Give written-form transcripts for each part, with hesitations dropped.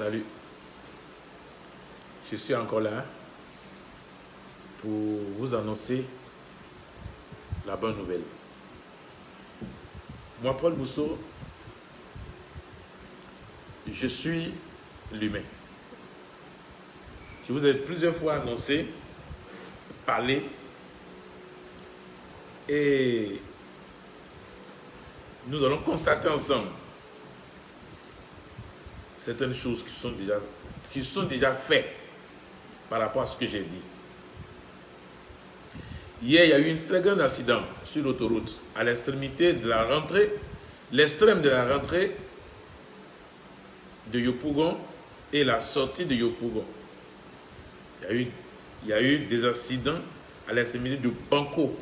Salut, je suis encore là pour vous annoncer la bonne nouvelle. Moi, Paul Mousseau, je suis l'humain. Je vous ai plusieurs fois annoncé, parlé, et nous allons constater ensemble certaines choses qui sont déjà faites par rapport à ce que j'ai dit. Hier, il y a eu un très grand accident sur l'autoroute à l'extrémité de la rentrée, l'extrême de la rentrée de Yopougon et la sortie de Yopougon. Il y a eu des accidents à l'extrémité de Banco,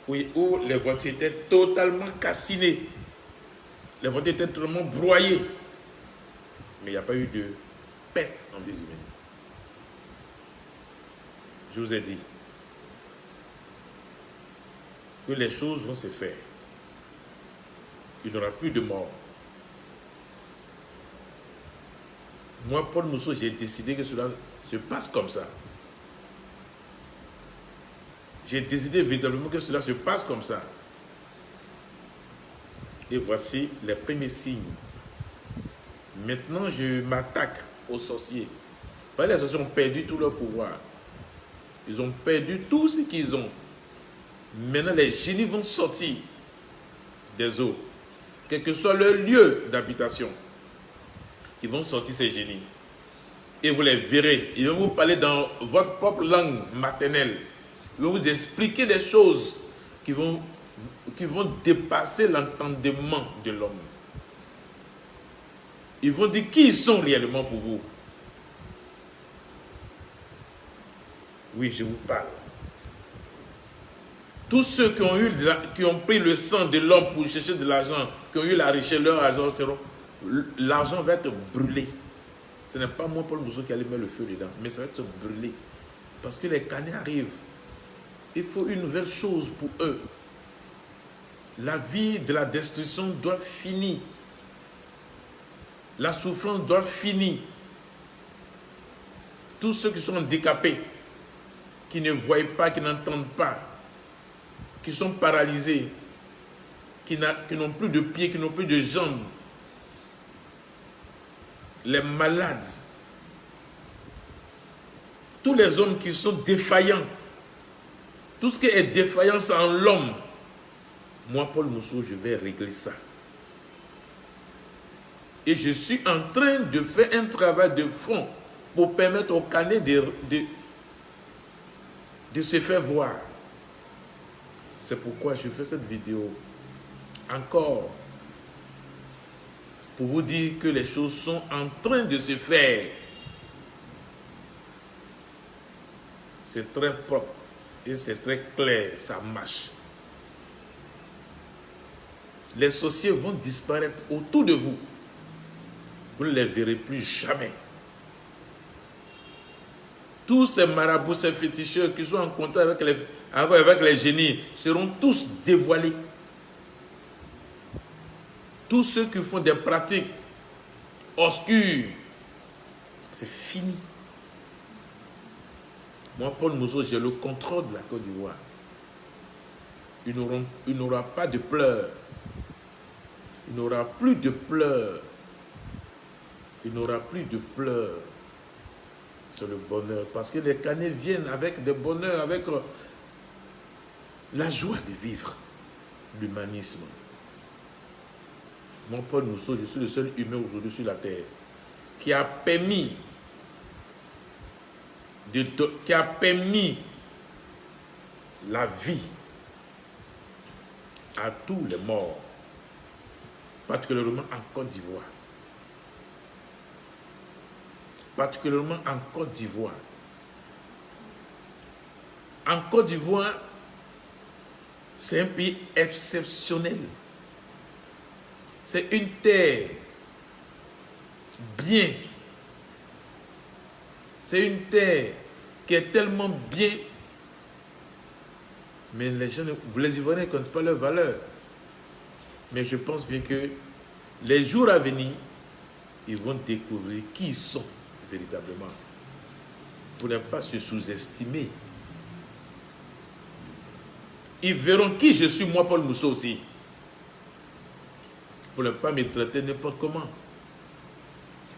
où les voitures étaient totalement calcinées. Les voitures étaient totalement broyées. Mais il n'y a pas eu de perte en vie humaine. Je vous ai dit que les choses vont se faire. Il n'y aura plus de morts. Moi, Paul Mousseau, j'ai décidé que cela se passe comme ça. J'ai décidé véritablement que cela se passe comme ça. Et voici les premiers signes. Maintenant, je m'attaque aux sorciers. Parce que les sorciers ont perdu tout leur pouvoir. Ils ont perdu tout ce qu'ils ont. Maintenant, les génies vont sortir des eaux. Quel que soit leur lieu d'habitation, ils vont sortir ces génies. Et vous les verrez. Ils vont vous parler dans votre propre langue maternelle. Ils vont vous expliquer des choses qui vont dépasser l'entendement de l'homme. Ils vont dire qui ils sont réellement pour vous. Oui, je vous parle. Tous ceux qui ont pris le sang de l'homme pour chercher de l'argent, qui ont eu la richesse, leur argent, l'argent va être brûlé. Ce n'est pas moi, Paul Mousseau, qui allait mettre le feu dedans, mais ça va être brûlé. Parce que les canets arrivent. Il faut une nouvelle chose pour eux. La vie de la destruction doit finir. La souffrance doit finir. Tous ceux qui sont handicapés, qui ne voient pas, qui n'entendent pas, qui sont paralysés, qui n'ont plus de pieds, qui n'ont plus de jambes, les malades, tous les hommes qui sont défaillants, tout ce qui est défaillance en l'homme, moi, Paul Mousseau, je vais régler ça. Et je suis en train de faire un travail de fond pour permettre au canet de se faire voir. C'est pourquoi je fais cette vidéo encore pour vous dire que les choses sont en train de se faire. C'est très propre et c'est très clair, ça marche. Les sorciers vont disparaître autour de vous. Vous ne les verrez plus jamais. Tous ces marabouts, ces féticheurs qui sont en contact avec les génies seront tous dévoilés. Tous ceux qui font des pratiques obscures, c'est fini. Moi, Paul Mousseau, j'ai le contrôle de la Côte d'Ivoire. Il n'aura pas de pleurs. Il n'aura plus de pleurs. Il n'aura plus de pleurs. C'est le bonheur. Parce que les canets viennent avec des bonheurs, avec la joie de vivre. L'humanisme. Mon Paul Mousseau, je suis le seul humain aujourd'hui sur la terre qui a permis la vie à tous les morts, particulièrement en Côte d'Ivoire. Particulièrement en Côte d'Ivoire. En Côte d'Ivoire, c'est un pays exceptionnel. C'est une terre bien. C'est une terre qui est tellement bien. Mais les Ivoiriens ne connaissent pas leur valeur. Mais je pense bien que les jours à venir, ils vont découvrir qui ils sont véritablement. Pour ne pas se sous-estimer. Ils verront qui je suis, moi, Paul Mousseau aussi. Pour ne pas me traiter n'importe comment.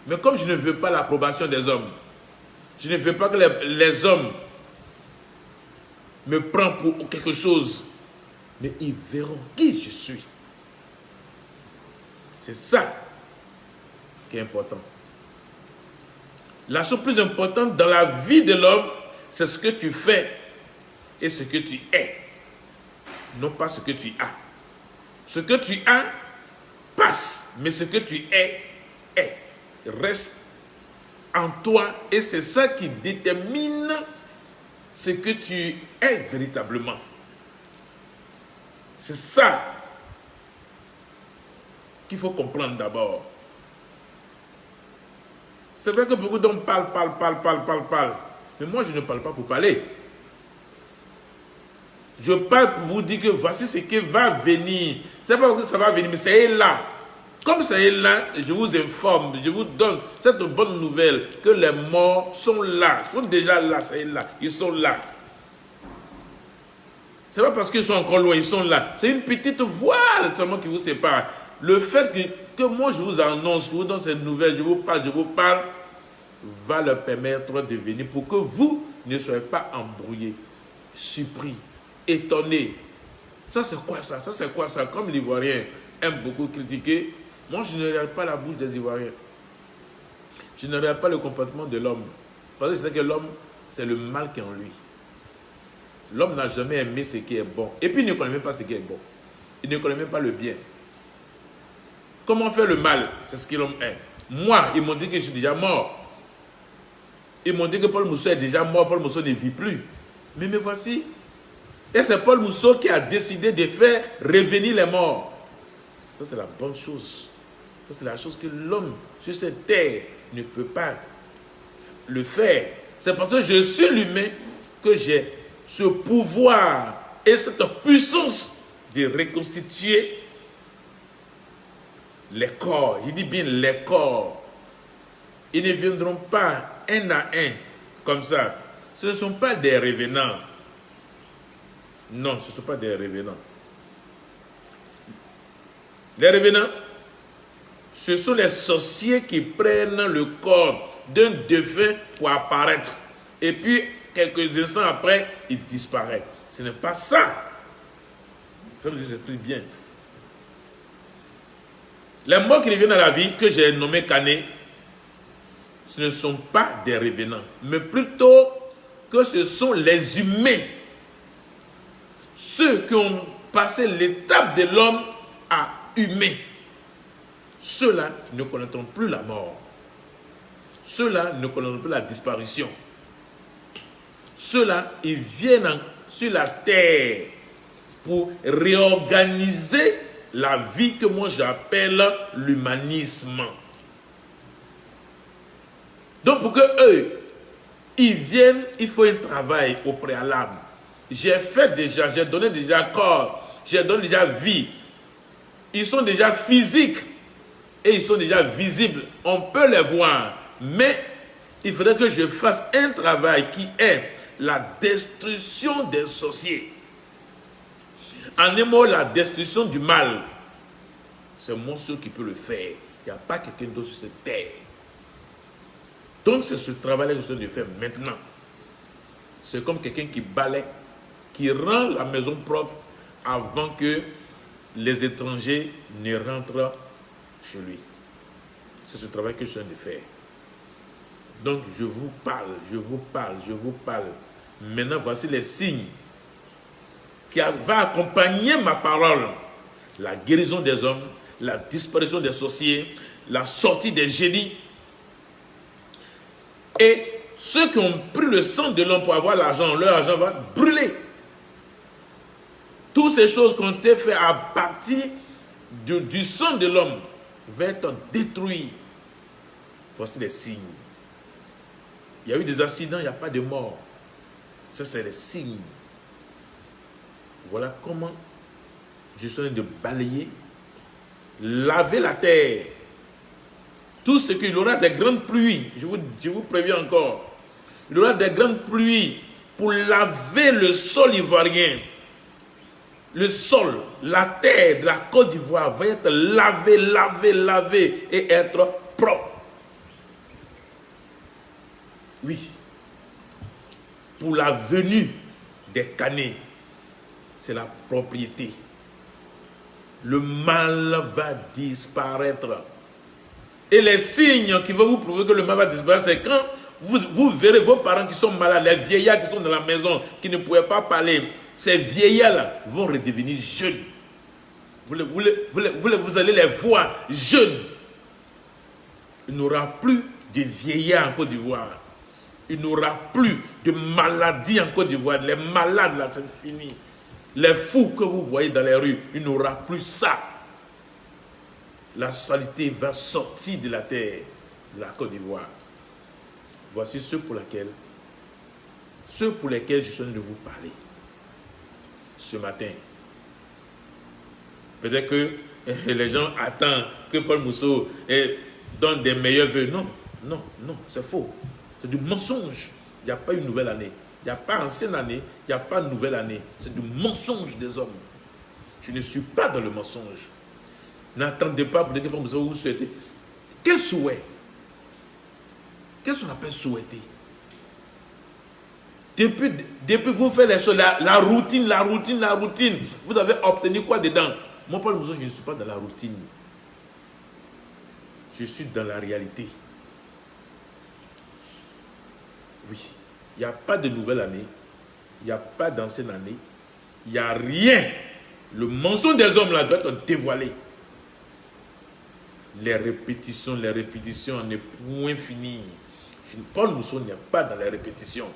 Mais comme je ne veux pas l'approbation des hommes, je ne veux pas que les hommes me prennent pour quelque chose, mais ils verront qui je suis. C'est ça qui est important. La chose plus importante dans la vie de l'homme, c'est ce que tu fais et ce que tu es. Non pas ce que tu as. Ce que tu as passe, mais ce que tu es reste en toi et c'est ça qui détermine ce que tu es véritablement. C'est ça qu'il faut comprendre d'abord. C'est vrai que beaucoup d'hommes parlent. Mais moi, je ne parle pas pour parler. Je parle pour vous dire que voici ce qui va venir. C'est pas que ça va venir, mais c'est là. Comme ça est là, je vous informe, je vous donne cette bonne nouvelle que les morts sont là. Ils sont déjà là, ça est là. Ils sont là. Ce n'est pas parce qu'ils sont encore loin, ils sont là. C'est une petite voile seulement qui vous sépare. Le fait que moi je vous annonce, que je vous donne cette nouvelle, je vous parle, va leur permettre de venir pour que vous ne soyez pas embrouillés, surpris, étonnés. Ça c'est quoi ça? Ça c'est quoi ça? Comme l'Ivoirien aime beaucoup critiquer, moi je ne regarde pas la bouche des Ivoiriens. Je ne regarde pas le comportement de l'homme. Parce que c'est que l'homme, c'est le mal qui est en lui. L'homme n'a jamais aimé ce qui est bon. Et puis il ne connaît même pas ce qui est bon. Il ne connaît même pas le bien. Comment faire le mal? C'est ce que l'homme est. Moi, ils m'ont dit que je suis déjà mort. Ils m'ont dit que Paul Mousseau est déjà mort. Paul Mousseau ne vit plus. Mais me voici. Et c'est Paul Mousseau qui a décidé de faire revenir les morts. Ça, c'est la bonne chose. Ça, c'est la chose que l'homme sur cette terre ne peut pas le faire. C'est parce que je suis l'humain que j'ai ce pouvoir et cette puissance de reconstituer les corps. Je dis bien les corps. Ils ne viendront pas un à un comme ça. Ce ne sont pas des revenants. Non, ce ne sont pas des revenants. Les revenants, ce sont les sorciers qui prennent le corps d'un défunt pour apparaître. Et puis, quelques instants après, ils disparaissent. Ce n'est pas ça. Il faut que je explique bien. Les morts qui reviennent à la vie, que j'ai nommé Canet, ce ne sont pas des revenants, mais plutôt que ce sont les humains. Ceux qui ont passé l'étape de l'homme à humain. Ceux-là ne connaîtront plus la mort. Ceux-là ne connaîtront plus la disparition. Ceux-là, ils viennent sur la terre pour réorganiser la vie que moi j'appelle l'humanisme. Donc pour que eux, ils viennent, il faut un travail au préalable. J'ai fait déjà, j'ai donné déjà corps, j'ai donné déjà vie. Ils sont déjà physiques et ils sont déjà visibles. On peut les voir, mais il faudrait que je fasse un travail qui est la destruction des sorciers. En un mot, la destruction du mal. C'est moi seul qui peut le faire. Il n'y a pas quelqu'un d'autre sur cette terre. Donc c'est ce travail-là que je dois faire maintenant. C'est comme quelqu'un qui balaie, qui rend la maison propre avant que les étrangers ne rentrent chez lui. C'est ce travail que je suis en train de faire. Donc je vous parle. Maintenant, voici les signes qui vont accompagner ma parole. La guérison des hommes, la disparition des sorciers, la sortie des génies. Et ceux qui ont pris le sang de l'homme pour avoir l'argent, leur argent va brûler. Toutes ces choses qui ont été faites à partir du sang de l'homme vont être détruites. Voici les signes. Il y a eu des accidents, il n'y a pas de mort. Ça, c'est les signes. Voilà comment je suis en train de balayer, laver la terre, Tout ce qu'il y aura des grandes pluies, je vous préviens encore, il y aura des grandes pluies pour laver le sol ivoirien. Le sol, la terre de la Côte d'Ivoire va être lavé et être propre. Oui. Pour la venue des canets, c'est la propriété. Le mal va disparaître. Et les signes qui vont vous prouver que le mal va disparaître, c'est quand vous verrez vos parents qui sont malades, les vieillards qui sont dans la maison, qui ne pouvaient pas parler. Ces vieillards-là vont redevenir jeunes. Vous allez les voir jeunes. Il n'y aura plus de vieillards en Côte d'Ivoire. Il n'y aura plus de maladies en Côte d'Ivoire. Les malades, là, c'est fini. Les fous que vous voyez dans les rues, il n'y aura plus ça. La saleté va sortir de la terre, de la Côte d'Ivoire. Voici ceux pour lesquels je suis en train de vous parler ce matin. Peut-être que les gens attendent que Paul Mousseau donne des meilleurs vœux. Non, c'est faux. C'est du mensonge. Il n'y a pas une nouvelle année. Il n'y a pas ancienne année. Il n'y a pas nouvelle année. C'est du mensonge des hommes. Je ne suis pas dans le mensonge. N'attendez pas pour dire que Paul Mousseau vous souhaitez. Quel souhait? Qu'est-ce qu'on appelle souhaiter? Depuis vous faites les choses, la routine, vous avez obtenu quoi dedans? Moi, Paul Mousseau, je ne suis pas dans la routine. Je suis dans la réalité. Oui, il n'y a pas de nouvelle année, il n'y a pas d'ancienne année, il n'y a rien. Le mensonge des hommes là doit être dévoilé. Les répétitions n'est point fini. Paul Mousseau n'est pas dans les répétitions.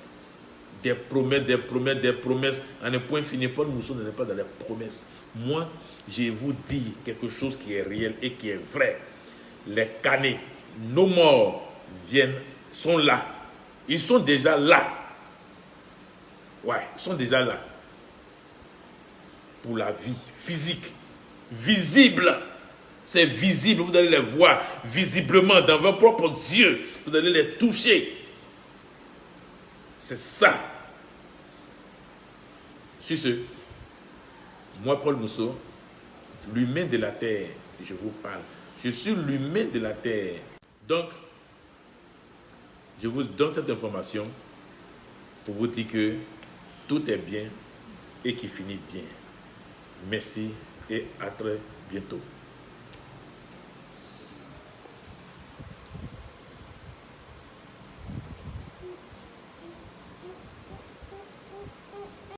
Des promesses, à ne point fini. Paul Mousseau n'est pas dans les promesses. Moi, je vous dis quelque chose qui est réel et qui est vrai. Les canets, nos morts sont là. Ils sont déjà là. Ouais, ils sont déjà là. Pour la vie physique, visible. C'est visible, vous allez les voir visiblement dans vos propres yeux. Vous allez les toucher. C'est ça. Sur ce, moi, Paul Mousseau, l'humain de la terre, je vous parle. Je suis l'humain de la terre. Donc, je vous donne cette information pour vous dire que tout est bien et qui finit bien. Merci et à très bientôt.